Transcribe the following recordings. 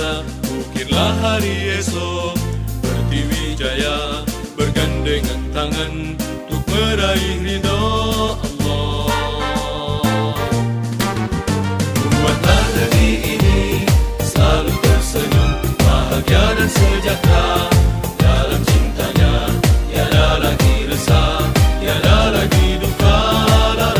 asa, ukirlah hari esok. Pertiwi Jaya bergandengan tangan untuk meraih ridho Allah. Buatlah negeri ini selalu tersenyum, bahagia dan sejahtera. Dalam cintanya tiada lagi resah, tiada lagi duka lara.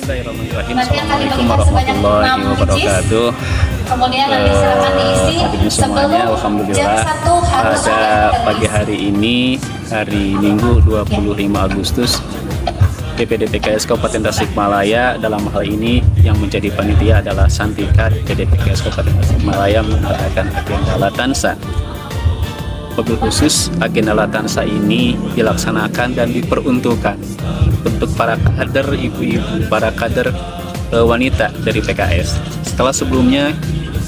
Bismillahirrahmanirrahim. Assalamualaikum warahmatullahi wabarakatuh. Kemudian nanti silakan diisi semuanya, alhamdulillah pada pagi hari ini, hari Minggu 25 Agustus, DPD PKS Kabupaten Tasikmalaya dalam hal ini yang menjadi panitia adalah Santika DPD PKS Kabupaten Tasikmalaya mengadakan agenda Latansa. Mobil khusus agenda Latansa ini dilaksanakan dan diperuntukkan untuk para kader ibu-ibu, para kader wanita dari PKS. Setelah sebelumnya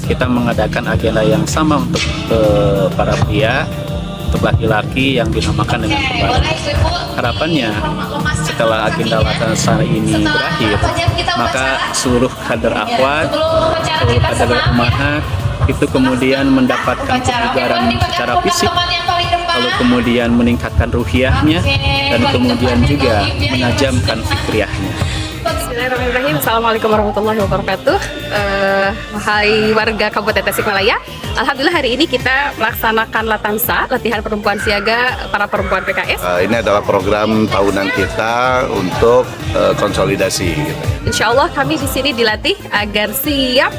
kita mengadakan agenda yang sama untuk para pria, untuk laki-laki yang dinamakan dengan kebaya. Harapannya setelah agenda Latansa ini berakhir, maka seluruh kader akhwat, seluruh kader umahat itu kemudian mendapatkan kebugaran secara fisik, lalu kemudian meningkatkan ruhiyahnya, dan kemudian juga menajamkan fikriyahnya. Bismillahirrahmanirrahim. Assalamualaikum warahmatullahi wabarakatuh. Hai warga Kabupaten Tasikmalaya, alhamdulillah hari ini kita melaksanakan Latansa, latihan perempuan siaga para perempuan PKS. Ini adalah program tahunan kita untuk konsolidasi. Insya Allah kami di sini dilatih agar siap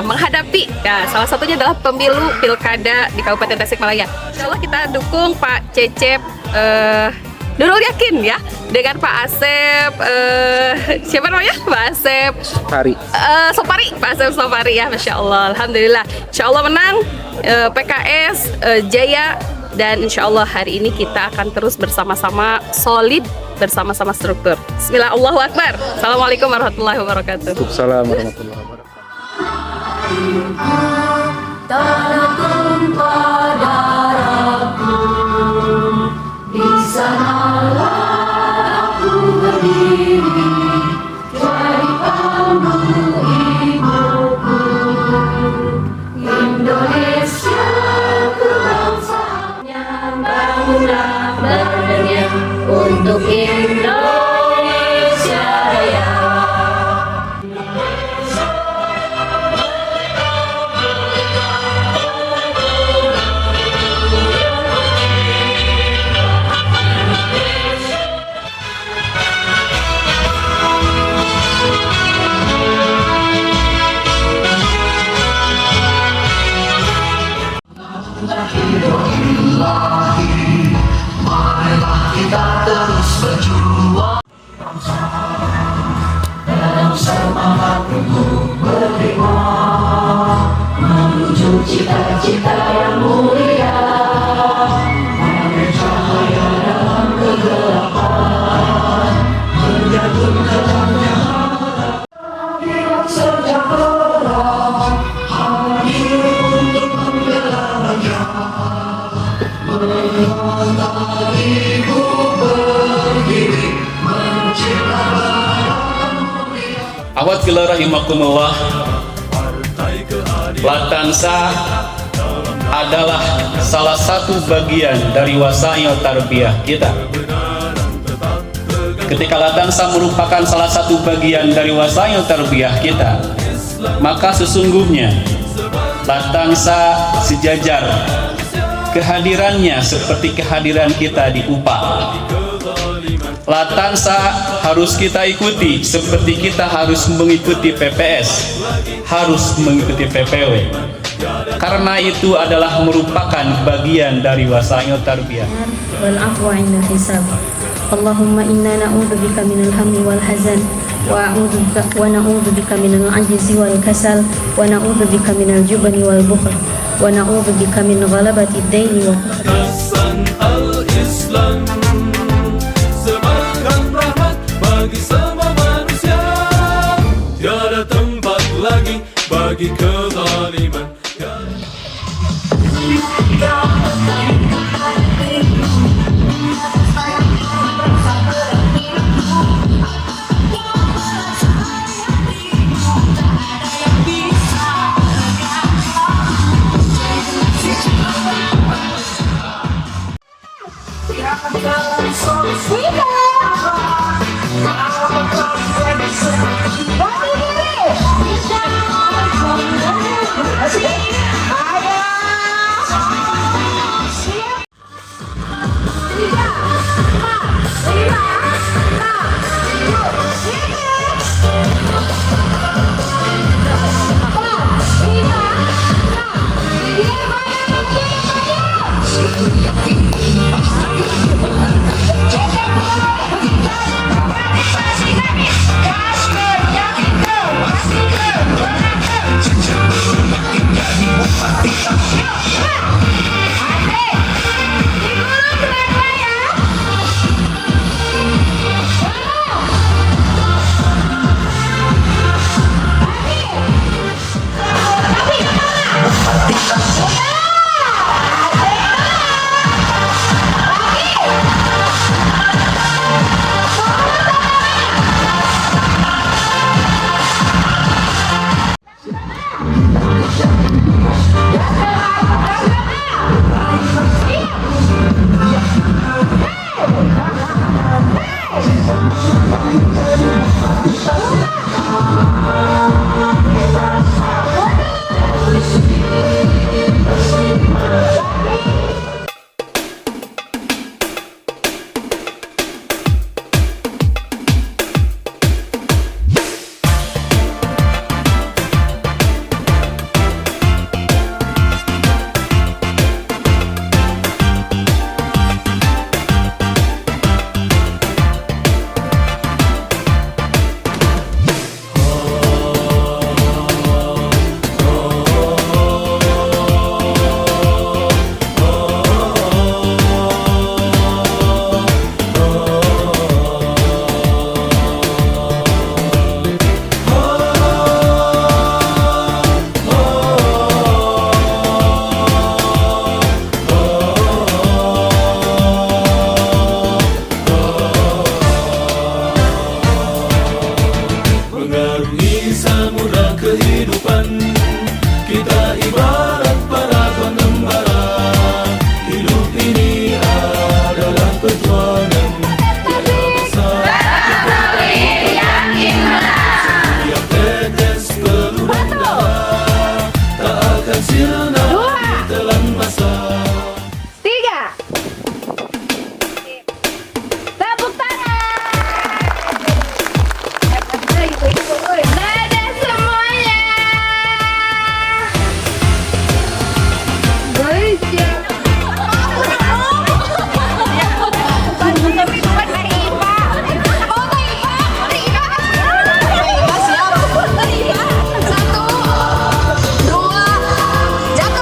menghadapi, ya, salah satunya adalah pemilu pilkada di Kabupaten Tasikmalaya. Insya Allah kita dukung Pak Cecep Nurul Yakin ya, dengan Pak Asep siapa namanya? Pak Asep Sopari, Pak Asep Sopari ya, Masya Allah, alhamdulillah. Insya Allah menang, PKS jaya, dan insya Allah hari ini kita akan terus bersama-sama solid, bersama-sama struktur. Bismillah, Allahu Akbar. Assalamualaikum warahmatullahi wabarakatuh. Waalaikumsalam warahmatullahi wabarakatuh. Di sanalah aku berdiri, jadi pandu ibuku. Indonesia kebangsanya, bangunlah berdaya untuk Indonesia Raya. Kita terus berjuang dalam semangat untuk berdeka menuju cita-cita yang mulia, bagai cahaya dalam kegelapan, menjatuh terangnya hadirat sejahtera, hadir untuk membela rakyat, mengantar ibu berdiri mencipta Awat gila rahimakumullah, Latansa adalah salah satu bagian dari wasail tarbiyah kita. Ketika Latansa merupakan salah satu bagian dari wasail tarbiyah kita, maka sesungguhnya Latansa sejajar kehadirannya seperti kehadiran kita di UPA. Latansa harus kita ikuti seperti kita harus mengikuti PPS, harus mengikuti PPW. Karena itu adalah merupakan bagian dari wasail tarbiyah. Wal afwa 'inda hisab. Allahumma inna na'udzubika minal hammi wal hazan wa na'udzubika minal 'ajzi wal kasal wa na'udzubika minal jubni wal bukhl wa na'udzubika min ghalabati ad-daini wa Al-Islam bagi kezaliman. Mengarungi samudra kehidupan, kita ibarat para pengembara. Hidup ini adalah perjuangan, tiada besar setiap tetes peluang darah tak akan sirna ditelan masa. Tepuk tangan. Dadah semuanya. Good job. Satu, dua, jatuh.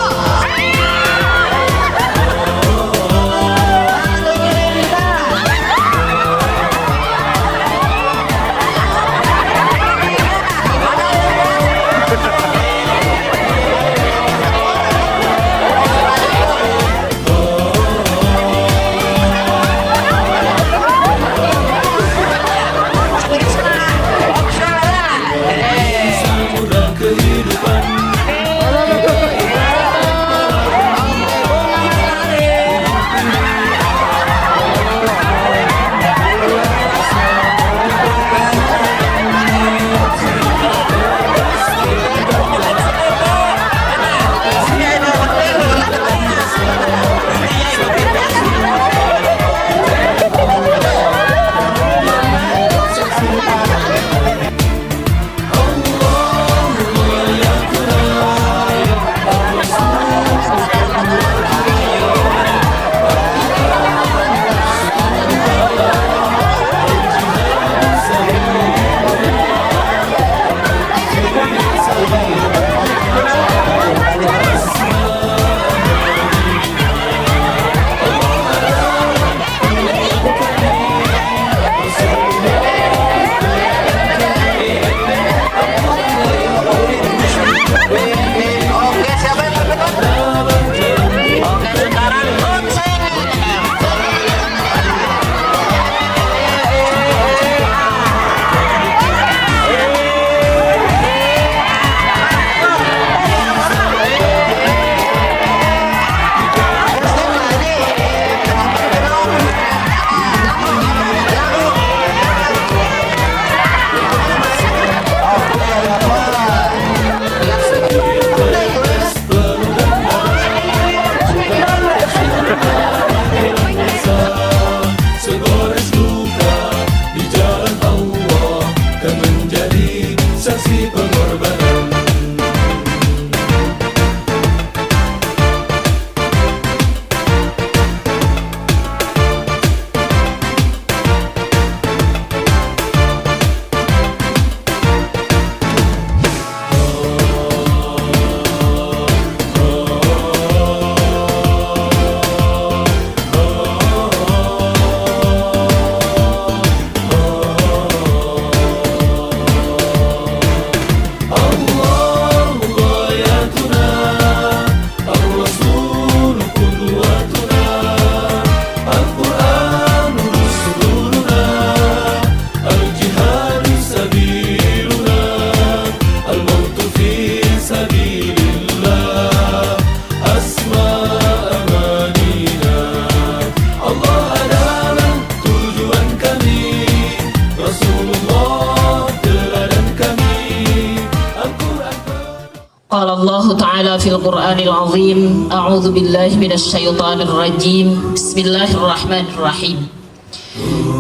قال الله تعالى في القرآن العظيم أعوذ بالله من الشيطان الرجيم بسم الله الرحمن الرحيم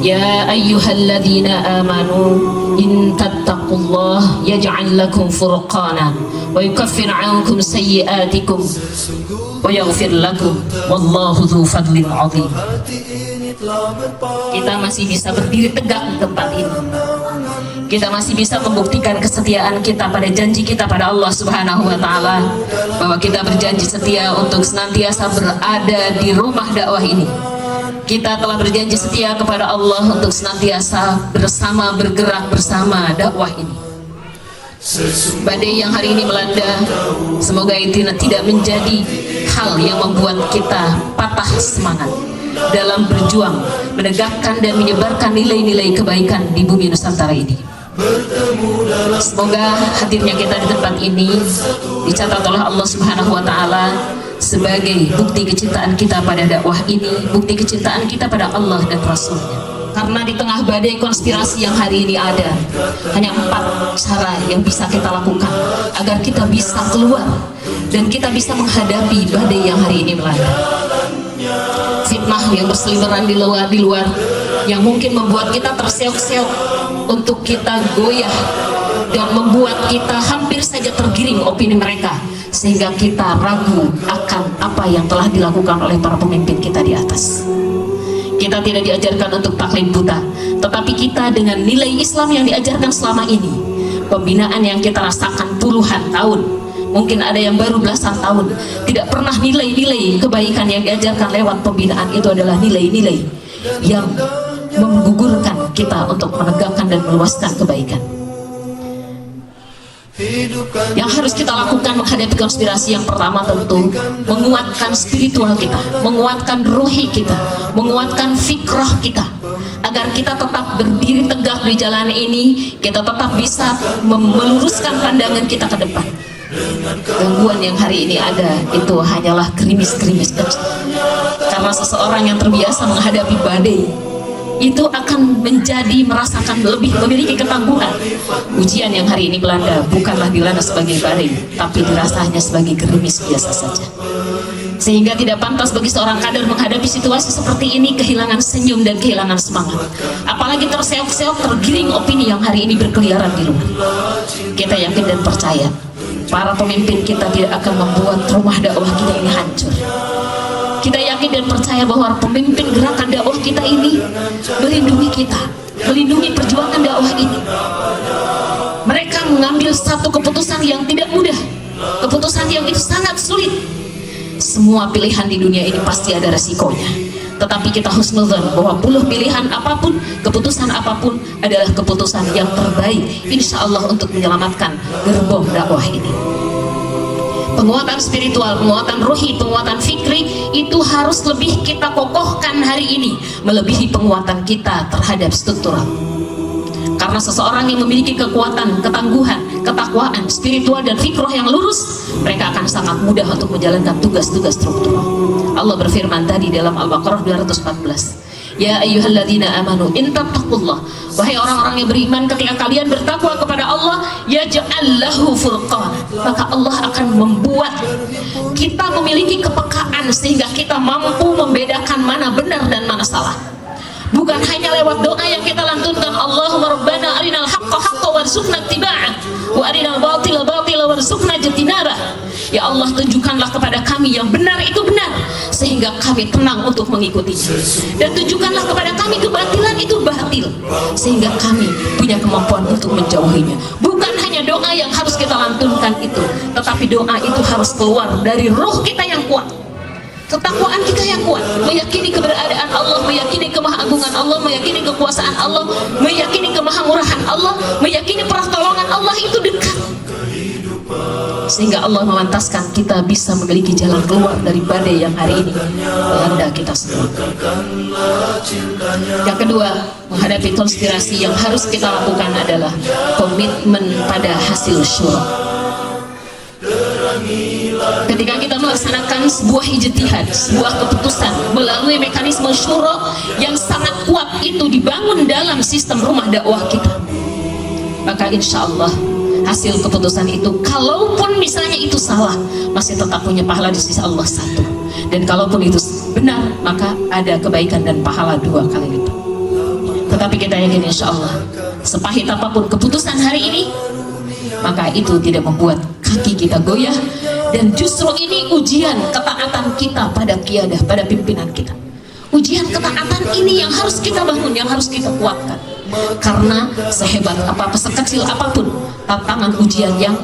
يا أيها الذين آمنوا إن تتقوا الله يجعل لكم فرقانا ويكفر عنكم سيئاتكم ويغفر لكم والله ذو فضل عظيم. Kita masih bisa berdiri tegak di tempat ini. Kita masih bisa membuktikan kesetiaan kita pada janji kita pada Allah Subhanahu wa Ta'ala, bahwa kita berjanji setia untuk senantiasa berada di rumah dakwah ini. Kita telah berjanji setia kepada Allah untuk senantiasa bersama, bergerak bersama dakwah ini. Badai yang hari ini melanda, semoga itu tidak menjadi hal yang membuat kita patah semangat dalam berjuang, menegakkan dan menyebarkan nilai-nilai kebaikan di bumi Nusantara ini. Semoga hadirnya kita di tempat ini dicatat oleh Allah Subhanahu wa Ta'ala sebagai bukti kecintaan kita pada dakwah ini, bukti kecintaan kita pada Allah dan Rasulnya. Karena di tengah badai konspirasi yang hari ini ada, hanya 4 cara yang bisa kita lakukan agar kita bisa keluar dan kita bisa menghadapi badai yang hari ini melanda. Fitnah yang berseliweran di luar yang mungkin membuat kita terseok-seok untuk kita goyah dan membuat kita hampir saja tergiring opini mereka, sehingga kita ragu akan apa yang telah dilakukan oleh para pemimpin kita di atas. Kita tidak diajarkan untuk taklid buta, tetapi kita dengan nilai Islam yang diajarkan selama ini, pembinaan yang kita rasakan puluhan tahun, mungkin ada yang baru belasan tahun, tidak pernah nilai-nilai kebaikan yang diajarkan lewat pembinaan itu adalah nilai-nilai yang menggugurkan kita untuk menegakkan dan meluaskan kebaikan. Yang harus kita lakukan menghadapi konspirasi yang pertama tentu menguatkan spiritual kita, menguatkan ruhi kita, menguatkan fikrah kita, agar kita tetap berdiri tegak di jalan ini, kita tetap bisa meluruskan pandangan kita ke depan. Gangguan yang hari ini ada itu hanyalah gerimis-gerimis kecil, karena seseorang yang terbiasa menghadapi badai itu akan menjadi merasakan lebih memiliki ketangguhan. Ujian yang hari ini melanda bukanlah dilanda sebagai badai, tapi dirasanya sebagai gerimis biasa saja. Sehingga tidak pantas bagi seorang kader menghadapi situasi seperti ini kehilangan senyum dan kehilangan semangat, apalagi terseok-seok tergiring opini yang hari ini berkeliaran di luar. Kita yakin dan percaya para pemimpin kita tidak akan membuat rumah dakwah kita ini hancur. Kita yakin dan percaya bahwa pemimpin gerakan dakwah kita ini melindungi kita, melindungi perjuangan dakwah ini. Mereka mengambil satu keputusan yang tidak mudah, keputusan yang itu sangat sulit. Semua pilihan di dunia ini pasti ada resikonya, tetapi kita husnuzan bahwa pilihan apapun, keputusan apapun adalah keputusan yang terbaik, insya Allah, untuk menyelamatkan gerbong dakwah ini. Penguatan spiritual, penguatan ruhi, penguatan fikri itu harus lebih kita kokohkan hari ini, melebihi penguatan kita terhadap struktural. Karena seseorang yang memiliki kekuatan, ketangguhan, ketakwaan, spiritual dan fikrah yang lurus, mereka akan sangat mudah untuk menjalankan tugas-tugas struktural. Allah berfirman tadi dalam Al-Baqarah 214, Ya ayyuhalladzina amanu in tattaqullah, wahai orang-orang yang beriman, ketika kalian bertakwa kepada Allah, yaj'al lahu furqan, maka Allah akan membuat kita memiliki kepekaan sehingga kita mampu membedakan mana benar dan mana salah. Bukan hanya lewat doa yang kita lantunkan, Allahumma rabbana arinal haqqa haqqa warzuqna ittiba'ah wa arinal batila batila warzuqna ijtinabah. Ya Allah, tunjukkanlah kepada kami yang benar itu benar sehingga kami tenang untuk mengikutinya, dan tunjukkanlah kepada kami kebatilan itu batil sehingga kami punya kemampuan untuk menjauhinya. Bukan hanya doa yang harus kita lantunkan itu, tetapi doa itu harus keluar dari roh kita yang kuat, ketakwaan kita yang kuat, meyakini keberadaan Allah, meyakini kemahagungan Allah, meyakini kekuasaan Allah, meyakini kemahamurahan Allah, meyakini pertolongan Allah itu dekat, sehingga Allah memantaskan kita bisa memiliki jalan keluar dari badai yang hari ini melanda kita semua. Yang kedua, menghadapi konspirasi yang harus kita lakukan adalah komitmen pada hasil syura. Ketika kita melaksanakan sebuah ijtihad, sebuah keputusan melalui mekanisme syura yang sangat kuat itu dibangun dalam sistem rumah dakwah kita, maka insya Allah hasil keputusan itu, kalaupun misalnya itu salah, masih tetap punya pahala di sisi Allah 1. Dan kalaupun itu benar, maka ada kebaikan dan pahala 2 kali lipat. Tetapi kita yakin insya Allah, sepahit apapun keputusan hari ini, maka itu tidak membuat kaki kita goyah. Dan justru ini ujian ketaatan kita pada qiyadah, pada pimpinan kita. Ujian ketaatan ini yang harus kita bangun, yang harus kita kuatkan. Karena sehebat apa, sekecil apapun tantangan ujian yang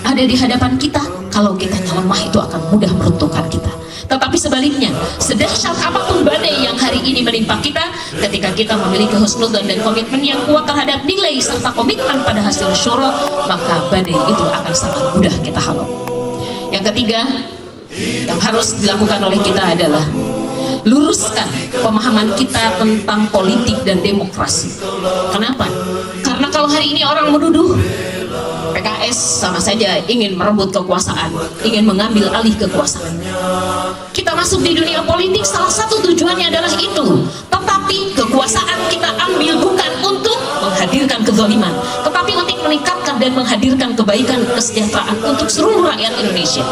ada di hadapan kita, kalau kita lemah itu akan mudah meruntuhkan kita. Tetapi sebaliknya, sedahsyat apapun badai yang hari ini menimpa kita, ketika kita memiliki husnudzon dan komitmen yang kuat terhadap nilai serta komitmen pada hasil syura, maka badai itu akan sangat mudah kita halau. Yang ketiga yang harus dilakukan oleh kita adalah luruskan pemahaman kita tentang politik dan demokrasi. Kenapa? Karena kalau hari ini orang menuduh PKS sama saja ingin merebut kekuasaan, ingin mengambil alih kekuasaan. Kita masuk di dunia politik, salah satu tujuannya adalah itu. Tetapi kekuasaan kita ambil bukan untuk menghadirkan kezaliman, tetapi untuk meningkatkan dan menghadirkan kebaikan, kesejahteraan untuk seluruh rakyat Indonesia.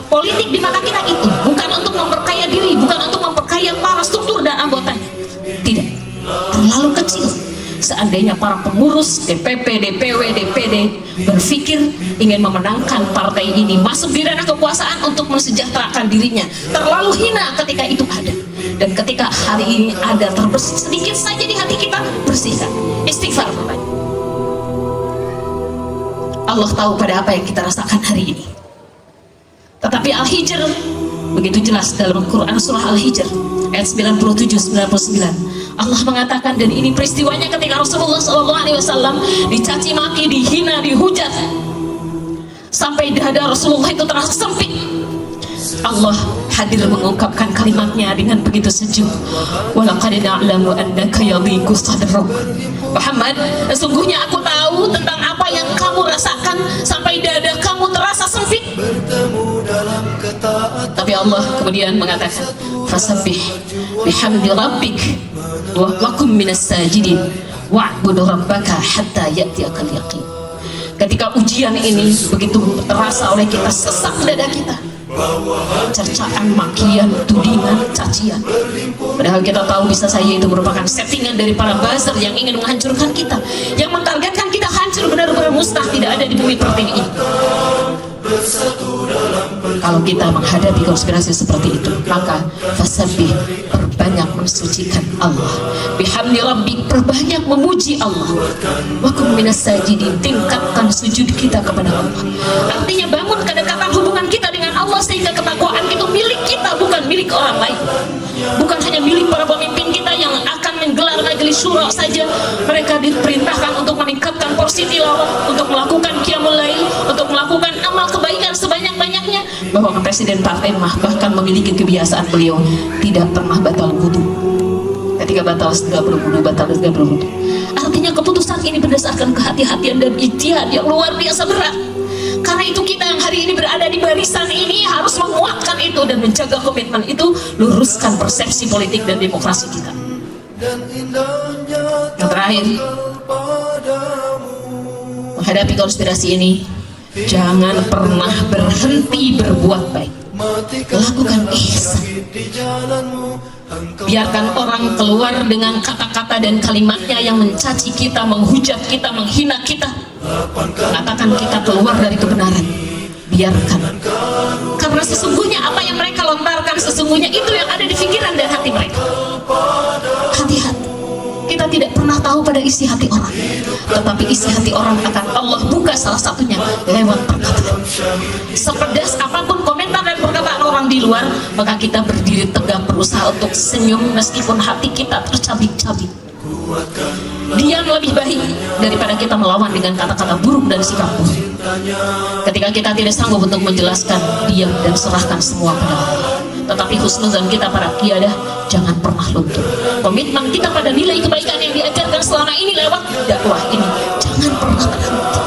Politik di mata kita itu bukan untuk memperkaya diri, bukan untuk memperkaya para struktur dan anggotanya. Tidak, terlalu kecil. Seandainya para pengurus DPP, DPW, DPD berpikir ingin memenangkan partai ini masuk di ranah kekuasaan untuk mensejahterakan dirinya, terlalu hina ketika itu ada. Dan ketika hari ini ada terbersih sedikit saja di hati kita, bersihkan, istighfar banyak. Allah tahu pada apa yang kita rasakan hari ini. Tetapi Al-Hijr begitu jelas dalam Quran surah Al-Hijr ayat 97-99, Allah mengatakan, dan ini peristiwanya ketika Rasulullah SAW dicaci maki, dihina, dihujat, sampai dada Rasulullah itu terasa sempit. Allah hadir mengungkapkan kalimatnya dengan begitu sejuk. Walaqad na'lamu annaka yadhiqu sadruk. Muhammad, sesungguhnya aku tahu tentang apa yang kamu rasakan sampai dada kamu terasa sempit. Tapi Allah kemudian mengatakan, fasabbih bihamdi rabbik wa kum minas sajidin wa'bud rabbaka hatta ya'tiyakal yaqin. Ketika ujian ini begitu terasa oleh kita, sesak dada kita, cercaan, makian, tudingan, cacian. Padahal kita tahu bisa saja itu merupakan settingan dari para buzzer yang ingin menghancurkan kita, yang mentargetkan kita hancur, benar-benar mustah tidak ada di bumi pertiwi ini. Kalau kita menghadapi konspirasi seperti itu, maka fasabbih, perbanyak mensucikan Allah, bihamdi rabbik, perbanyak memuji Allah, wa kum minas sajidin, tingkatkan sujud kita kepada Allah. Artinya bangun kedekatan hubungan kita dengan Allah sehingga ketakwaan itu milik kita, bukan milik orang lain. Bukan hanya milik para pemimpin kita yang akan menggelar majelis syura saja. Mereka diperintahkan untuk meningkatkan porsi tilawah, untuk melakukan qiyamul lail, untuk melakukan amal kebaikan sebanyak-banyaknya. Bahwa Presiden Partai bahkan memiliki kebiasaan beliau tidak pernah batal wudu. Ketika batal segera berwudu, batal segera berwudu. Artinya keputusan ini berdasarkan kehati-hatian dan ijtihad yang luar biasa berat. Karena itu kita yang hari ini berada di barisan ini harus menguatkan itu dan menjaga komitmen itu, luruskan persepsi politik dan demokrasi kita. Yang terakhir, menghadapi konspirasi ini, jangan pernah berhenti berbuat baik. Lakukan ihsan. Biarkan orang keluar dengan kata-kata dan kalimatnya yang mencaci kita, menghujat kita, menghina kita, mengatakan kita keluar dari kebenaran. Biarkan, karena sesungguhnya apa yang mereka lontarkan, sesungguhnya itu yang ada di pikiran dan hati mereka. Hati-hati, kita tidak pernah tahu pada isi hati orang, tetapi isi hati orang akan Allah buka salah satunya lewat perkataan. Sepedas apapun komentar dan perkataan orang di luar, maka kita berdiri tegak berusaha untuk senyum meskipun hati kita tercabik-cabik. Diam lebih baik daripada kita melawan dengan kata-kata buruk dan sikap buruk. Ketika kita tidak sanggup untuk menjelaskan, diam dan serahkan semua pada Allah. Tetapi husnuzan kita para qiyadah jangan pernah luntur. Komitmen kita pada nilai kebaikan yang diajarkan selama ini lewat dakwah ini jangan pernah terhenti.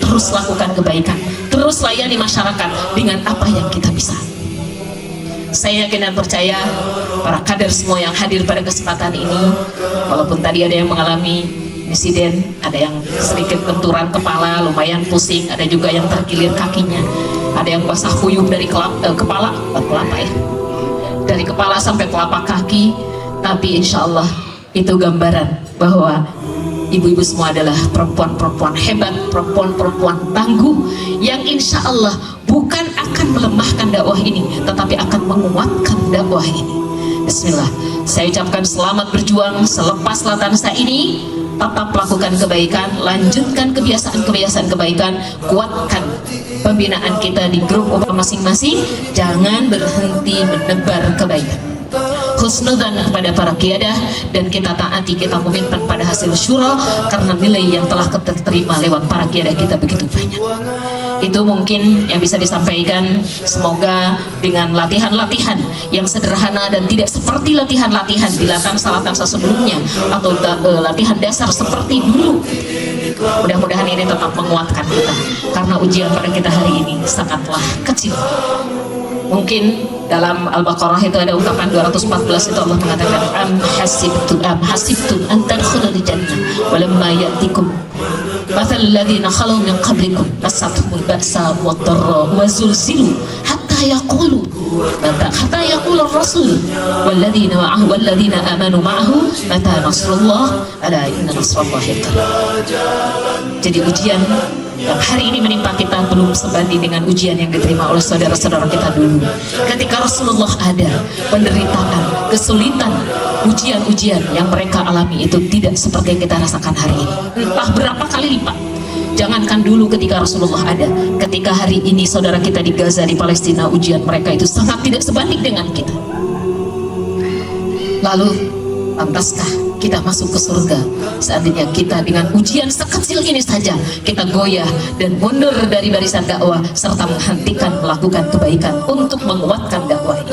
Terus lakukan kebaikan, terus layani masyarakat dengan apa yang kita bisa. Saya yakin dan percaya para kader semua yang hadir pada kesempatan ini, walaupun tadi ada yang mengalami insiden, ada yang sedikit benturan kepala, lumayan pusing, ada juga yang terkilir kakinya, ada yang basah kuyup dari kepala, dari kepala sampai telapak kaki. Tapi insya Allah itu gambaran bahwa ibu-ibu semua adalah perempuan-perempuan hebat, perempuan-perempuan tangguh yang insya Allah bukan akan melemahkan dakwah ini, tetapi akan menguatkan dakwah ini. Bismillah, saya ucapkan selamat berjuang selepas latansa ini. Tetap lakukan kebaikan, lanjutkan kebiasaan-kebiasaan kebaikan, kuatkan pembinaan kita di grup masing-masing, jangan berhenti menebar kebaikan. Husnudzan kepada para qiyadah, dan kita taati, kita komitmen pada hasil syura karena nilai yang telah kita terima lewat para qiyadah kita begitu banyak. Itu mungkin yang bisa disampaikan. Semoga dengan latihan-latihan yang sederhana dan tidak seperti latihan-latihan di latansa sebelumnya atau latihan dasar seperti dulu, mudah-mudahan ini tetap menguatkan kita, karena ujian pada kita hari ini sangatlah kecil. Mungkin dalam Al-Baqarah itu ada ungkapan 214 itu Allah mengatakan am hasibtum an tadkhulul jannah walamma ya'tikum mathal ladzina khalu min qablikum massatuhumul ba'sa wad-dharra wa zulzilu hatta yaqulu ar-rasul walladzina amanu ma'ahu mata nasrullah ala inna nasrallahi qarib. Jadi ujian yang hari ini menimpa kita belum sebanding dengan ujian yang diterima oleh saudara-saudara kita dulu. Ketika Rasulullah ada, penderitaan, kesulitan, ujian-ujian yang mereka alami itu tidak seperti yang kita rasakan hari ini. Entah berapa kali lipat. Jangankan dulu ketika Rasulullah ada, ketika hari ini saudara kita di Gaza, di Palestina, ujian mereka itu sangat tidak sebanding dengan kita. Lalu, pantaskah kita masuk ke surga seandainya kita dengan ujian sekecil ini saja kita goyah dan mundur dari barisan dakwah serta menghentikan melakukan kebaikan untuk menguatkan dakwah ini?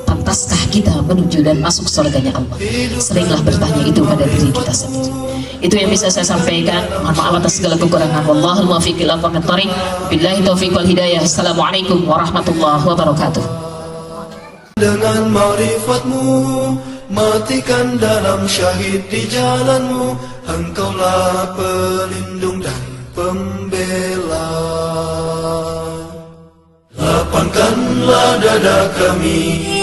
Pantaskah kita menuju dan masuk surganya Allah? Seringlah bertanya itu pada diri kita sendiri. Itu yang bisa saya sampaikan. Mohon maaf atas segala kekurangan. Wallahul muwaffiq ila aqwamit thoriq. Billahi taufiq wal hidayah. Assalamualaikum warahmatullahi wabarakatuh. Dengan ma'rifatmu, matikan dalam syahid di jalanmu. Engkaulah pelindung dan pembela. Lapangkanlah dada kami.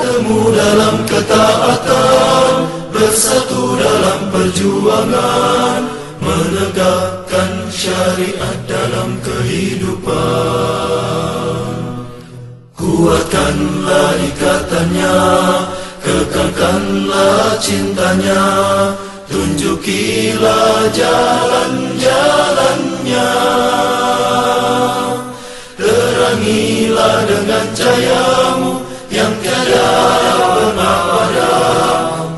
Bertemu dalam ketaatan, bersatu dalam perjuangan, menegakkan syariat dalam kehidupan. Kuatkanlah ikatannya, kekalkanlah cintanya, tunjukilah jalan-jalannya. Terangilah dengan cahayamu yang tiada pernah ada.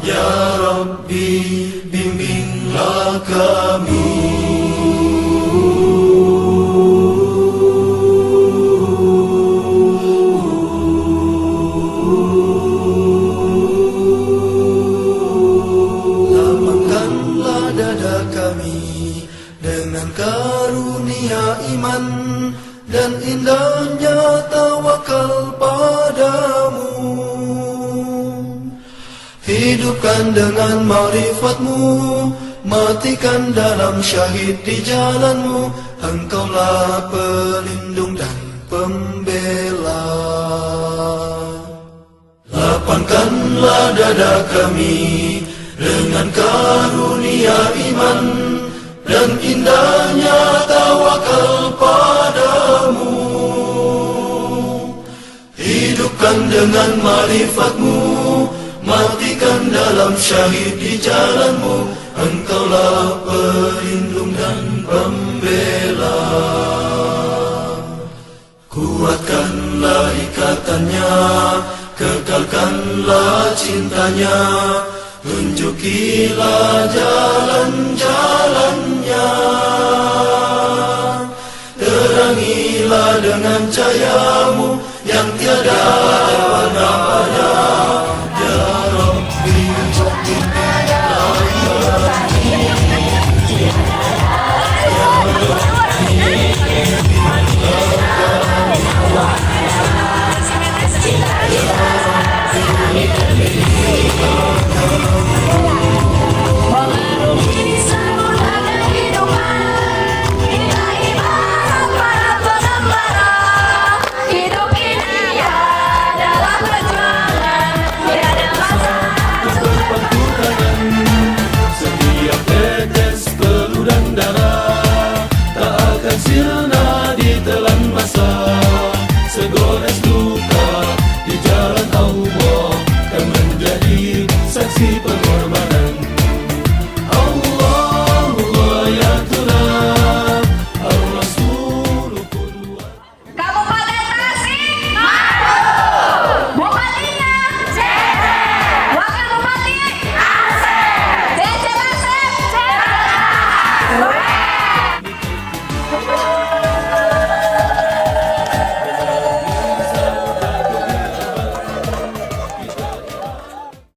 Ya Rabbi, bimbinglah kami. Lapangkanlah dada kami dengan karunia iman dan indahnya tawakal padamu. Hidupkan dengan ma'rifatmu, matikan dalam syahid di jalanmu. Engkaulah pelindung dan pembela. Lapangkanlah dada kami dengan karunia iman dan indahnya tawakal padamu. Hidupkan dengan ma'rifatmu, matikan dalam syahid di jalanmu. Engkaulah pelindung dan pembela. Kuatkanlah ikatannya, kekalkanlah cintanya, tunjukilah jalan-jalannya. Terangilah dengan cahayamu yang tiada warna